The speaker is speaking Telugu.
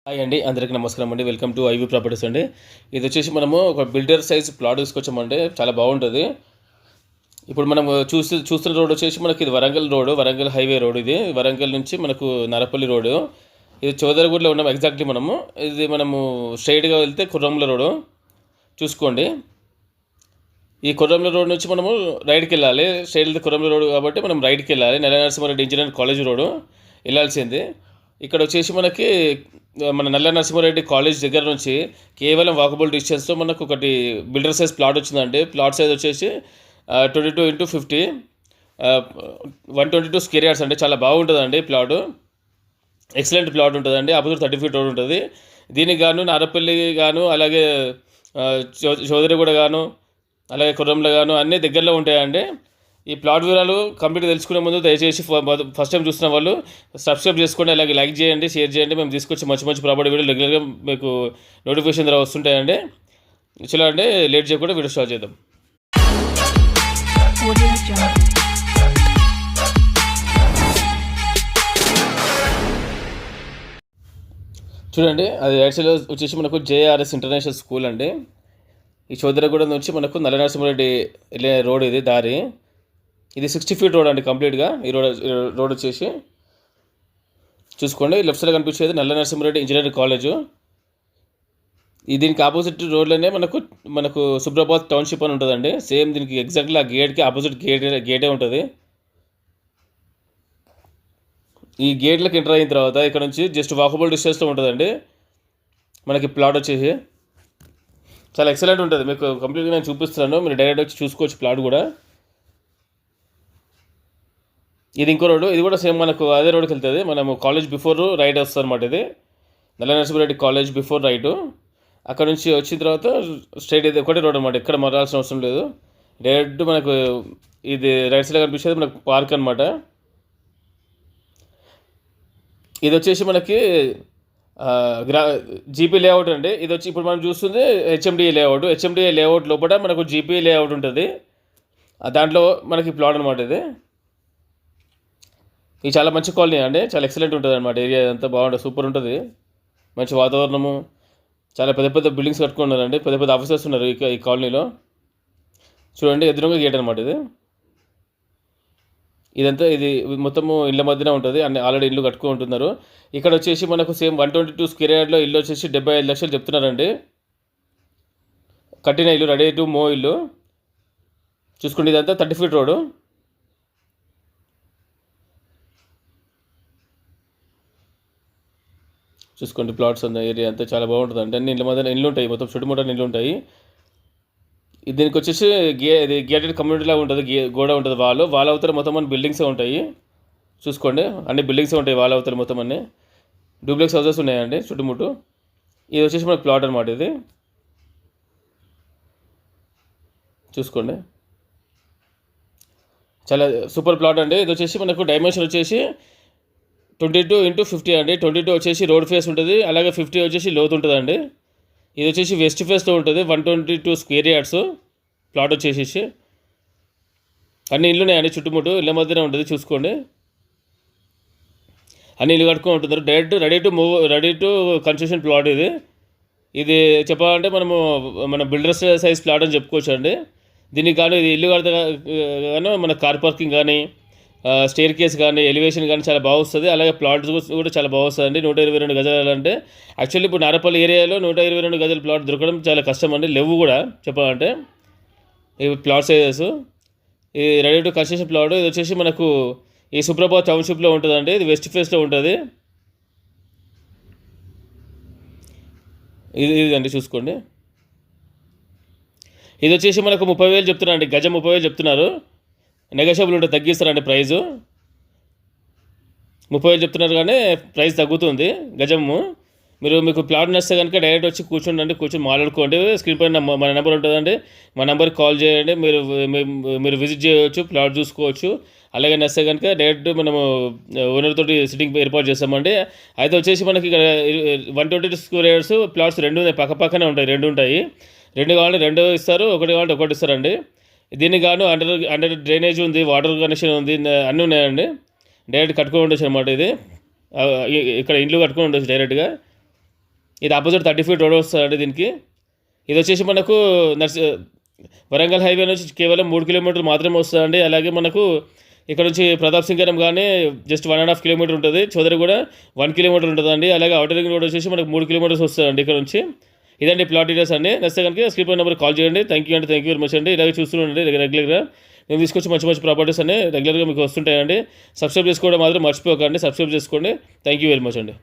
హాయ్ అండి, అందరికీ నమస్కారం అండి. వెల్కమ్ టు ఐవీ ప్రాపర్టీస్ అండి. ఇది వచ్చేసి మనము ఒక బిల్డర్ సైజ్ ప్లాట్ తీసుకొచ్చామండి. చాలా బాగుంటుంది. ఇప్పుడు మనం చూస్తున్న రోడ్ వచ్చేసి మనకి ఇది Warangal road, Warangal highway road. ఇది వరంగల్ నుంచి మనకు నరపల్లి రోడ్. ఇది చోదరగూడలో ఉన్నాం ఎగ్జాక్ట్లీ. మనము స్ట్రైట్గా వెళ్తే కుర్రంల రోడ్ చూసుకోండి. ఈ కుర్రంల రోడ్ నుంచి మనము రైట్కి వెళ్ళాలి. స్ట్రైట్ వెళ్తే కుర్రంల రోడ్ కాబట్టి మనం రైట్కి వెళ్ళాలి. నెల నరసింహారెడ్డి ఇంజనీరింగ్ కాలేజ్ రోడ్ వెళ్ళాల్సింది. ఇక్కడ వచ్చేసి మనకి మన నల్ల నరసింహారెడ్డి కాలేజ్ దగ్గర నుంచి కేవలం వాకబుల్ డిస్టెన్స్లో మనకు ఒకటి బిల్డర్ సైజ్ ప్లాట్ వచ్చిందండి. ప్లాట్ సైజ్ వచ్చేసి 22x50, 122 స్క్వేర్ యార్డ్స్ అండి. చాలా బాగుంటుందండి ప్లాట్. ఎక్సలెంట్ ప్లాట్ ఉంటుందండి. ఆపోజిట్ 30 ఫీట్ రోడ్ ఉంటుంది. దీనికి గాను నారపల్లి గాను, అలాగే చౌదరిగూడ గాను, అలాగే కుర్రంలో గాను అన్నీ దగ్గరలో ఉంటాయండి. ఈ ప్లాట్ వివరాలు కంప్లీట్ తెలుసుకునే ముందు దయచేసి ఫస్ట్ టైం చూస్తున్న వాళ్ళు సబ్స్క్రైబ్ చేసుకోండి, అలాగే లైక్ చేయండి, షేర్ చేయండి. మేము తీసుకొచ్చి మంచి మంచి ప్రాపర్టీ వీడియో రెగ్యులర్గా మీకు నోటిఫికేషన్ ద్వారా వస్తుంటాయండి. చలో అండి, లేట్ చేయకుండా వీడియో స్టార్ట్ చేద్దాం. చూడండి, అది రైట్ సైడ్లో వచ్చేసి మనకు జేఆర్ఎస్ ఇంటర్నేషనల్ స్కూల్ అండి. ఈ చౌదరిగూడ నుంచి మనకు నల్ల నరసింహారెడ్డి వెళ్ళే రోడ్, ఇది దారి. ఇది 60 ఫీట్ రోడ్ అండి కంప్లీట్గా. ఈ రోడ్ వచ్చేసి చూసుకోండి. లెఫ్ట్ సైడ్ కనిపించేది నల్ల నరసింహారెడ్డి ఇంజనీరింగ్ కాలేజు. దీనికి ఆపోజిట్ రోడ్లోనే మనకు సుబ్రాబాద్ టౌన్షిప్ అని ఉంటుందండి. సేమ్ దీనికి ఎగ్జాక్ట్లీ ఆ గేట్కి ఆపోజిట్ గేటే ఉంటుంది. ఈ గేట్లకు ఎంటర్ అయిన తర్వాత ఇక్కడ నుంచి జస్ట్ వాకబుల్ డిస్టెన్స్లో ఉంటుందండి మనకి ప్లాట్ వచ్చేసి. చాలా ఎక్సలెంట్ ఉంటుంది. మీకు కంప్లీట్గా నేను చూపిస్తున్నాను, మీరు డైరెక్ట్ వచ్చి చూసుకోవచ్చు ప్లాట్ కూడా. ఇది ఇంకో రోడ్డు, ఇది కూడా సేమ్ మనకు అదే రోడ్కి వెళ్తుంది. మనము కాలేజ్ బిఫోర్ రైట్ వస్తుంది అనమాట. ఇది నల్ల నరసింహారెడ్డి కాలేజ్ బిఫోర్ రైటు. అక్కడ నుంచి వచ్చిన తర్వాత స్ట్రైట్ ఇది ఒకటే రోడ్ అనమాట. ఎక్కడ మారాల్సిన అవసరం లేదు. డైరెక్ట్ మనకు ఇది రైట్ సైడ్ కనిపించేది మనకు పార్క్ అనమాట. ఇది వచ్చేసి మనకి జీపీ లేఅవుట్ అండి. ఇది వచ్చి ఇప్పుడు మనం చూస్తుంది హెచ్ఎండిఏ లేఅవుట్. హెచ్ఎండిఏ లేఅవుట్ లోపల మనకు జీపీ లేఅవుట్ ఉంటుంది. దాంట్లో మనకి ప్లాట్ అనమాట ఇది. ఇది చాలా మంచి కాలనీ అండి. చాలా ఎక్సలెంట్ ఉంటుంది అనమాట. ఏరియా అంతా బాగుంటుంది, సూపర్ ఉంటుంది. మంచి వాతావరణము, చాలా పెద్ద పెద్ద బిల్డింగ్స్ కట్టుకున్నారండి. పెద్ద పెద్ద ఆఫీసర్స్ ఉన్నారు ఈ కాలనీలో. చూడండి, ఎదురుగా గేట్ అనమాట ఇది. ఇది మొత్తము ఇళ్ళ మధ్యన ఉంటుంది. ఆల్రెడీ ఇల్లు కట్టుకుంటున్నారు. ఇక్కడ వచ్చేసి మనకు సేమ్ 122 స్క్వేర్ యార్డ్లో ఇల్లు వచ్చేసి 75 లక్షలు చెప్తున్నారండి. కట్టిన ఇల్లు, రెడీ టు మూవ్ ఇల్లు. చూసుకోండి, ఇదంతా 30 ఫీట్ రోడ్డు. చూసుకోండి, ప్లాట్స్ ఉన్న ఏరియా అంతా చాలా బాగుంటుంది అంటే. అన్ని ఇళ్ళ మధ్యన ఇల్లు ఉంటాయి, మొత్తం చుట్టుముట్ట ఇల్లు ఉంటాయి. దీనికి వచ్చేసి ఇది గేటెడ్ కమ్యూనిటీలా ఉంటుంది. గోడ ఉంటుంది, వాళ్ళ అవతల మొత్తం అన్ని బిల్డింగ్సే ఉంటాయి. చూసుకోండి, అన్ని బిల్డింగ్సే ఉంటాయి వాళ్ళ అవతల మొత్తం అన్ని. డూప్లెక్స్ హౌసెస్ ఉన్నాయండి చుట్టుముట్టు. ఇది వచ్చేసి మనకు ప్లాట్ అనమాట. ఇది చూసుకోండి, చాలా సూపర్ ప్లాట్ అండి. ఇది వచ్చేసి మనకు డైమెన్షన్ వచ్చేసి 22x50 అండి. 22 వచ్చేసి రోడ్ ఫేస్ ఉంటుంది, అలాగే 50 వచ్చేసి లోతు ఉంటుందండి. ఇది వచ్చేసి వెస్ట్ ఫేస్లో ఉంటుంది. 122 స్క్వేర్ యార్డ్స్ ప్లాట్ వచ్చేసి. అన్ని ఇల్లు ఉన్నాయండి చుట్టుముట్టు, ఇళ్ళ మధ్యనే ఉంటుంది. చూసుకోండి, అన్ని ఇల్లు కట్టుకొని ఉంటున్నారు. Direct ready to construction plot ఇది. ఇది చెప్పాలంటే మన బిల్డర్స్ సైజ్ ప్లాట్ అని చెప్పుకోవచ్చు అండి. దీనికి కానీ ఇది ఇల్లు కడితే కానీ మన కార్ పార్కింగ్ కానీ, స్టేర్ కేస్ కానీ, ఎలివేషన్ కానీ చాలా బాగా వస్తుంది. అలాగే ప్లాట్స్ కూడా చాలా బాగా వస్తుంది అండి. 122 గజాలు అంటే యాక్చువల్లీ ఇప్పుడు నారపల్లి ఏరియాలో 122 గజాల ప్లాట్ దొరకడం చాలా కష్టం అండి. లేవు కూడా చెప్పాలంటే ఈ ప్లాట్ సైజెస్. ఈ రెడీ టు కన్స్ట్రక్షన్ ప్లాట్. ఇది వచ్చేసి మనకు ఈ సుప్రభాత్ టౌన్షిప్లో ఉంటుందండి. ఇది వెస్ట్ ఫేస్లో ఉంటుంది. ఇది అండి, చూసుకోండి. ఇది వచ్చేసి మనకు 30,000 చెప్తున్నారు అండి. గజం 30,000 చెప్తున్నారు. నెగోషియబుల్ ఉంటే తగ్గిస్తారండి ప్రైజు. 30,000 చెప్తున్నారు కానీ ప్రైస్ తగ్గుతుంది గజము. మీకు ప్లాట్ నచ్చితే కనుక డైరెక్ట్ వచ్చి కూర్చొని మాట్లాడుకోండి. స్క్రీన్ పైన మన నెంబర్ ఉంటుందండి. మా నెంబర్కి కాల్ చేయండి. మీరు విజిట్ చేయవచ్చు, ప్లాట్ చూసుకోవచ్చు. అలాగే నచ్చితే కనుక డైరెక్ట్ మనము ఓనర్ తోటి సిట్టింగ్ ఏర్పాటు చేస్తామండి. అయితే వచ్చేసి మనకి ఇక్కడ 122 స్క్వేర్ యార్డ్స్ ప్లాట్స్ రెండు ఉన్నాయి, పక్కనే ఉంటాయి. రెండు ఉంటాయి. రెండు కావాలంటే రెండు ఇస్తారు, ఒకటి కావాలంటే ఒకటి ఇస్తారండి. దీనికి గాను అండర్ డ్రైనేజ్ ఉంది, వాటర్ కనెక్షన్ ఉంది, అన్నీ ఉన్నాయండి. డైరెక్ట్ కట్టుకొని ఉండొచ్చు అనమాట. ఇది ఇక్కడ ఇండ్లు కట్టుకొని ఉండొచ్చు డైరెక్ట్గా. ఇది ఆపోజిట్ 30 ఫీట్ రోడ్ వస్తుందండి దీనికి. ఇది వచ్చేసి మనకు వరంగల్ హైవే నుంచి కేవలం 3 కిలోమీటర్లు మాత్రమే వస్తుందండి. అలాగే మనకు ఇక్కడ నుంచి ప్రతాప్ సింగరం కానీ జస్ట్ 1.5 కిలోమీటర్ ఉంటుంది. చౌదరి కూడా 1 కిలోమీటర్ ఉంటుందండి. అలాగే అవుటర్ రింగ్ రోడ్ వచ్చేసి మనకు 3 కిలోమీటర్స్ వస్తుందండి ఇక్కడ నుంచి. ఇదండి ప్లాట్ డీటెయిల్స్ అండి. నచ్చితే కనుక స్క్రీన్ నెంబర్ కాల్ చేయండి. థ్యాంక్ యూ వెరీ మచ్ అండి. ఇలాగే చూస్తుండండి రెగ్యులర్గా నేను తీసుకొచ్చి మంచి మంచి ప్రాపర్టీస్ అన్ని రెగ్యులర్గా మీకు వస్తుంటాయండి. సబ్స్క్రైబ్ చేసుకోవడం మాత్రం మర్చిపోకండి. సబ్స్క్రైబ్ చేసుకోండి. థ్యాంక్ యూ వెరీ మచ్ అండి.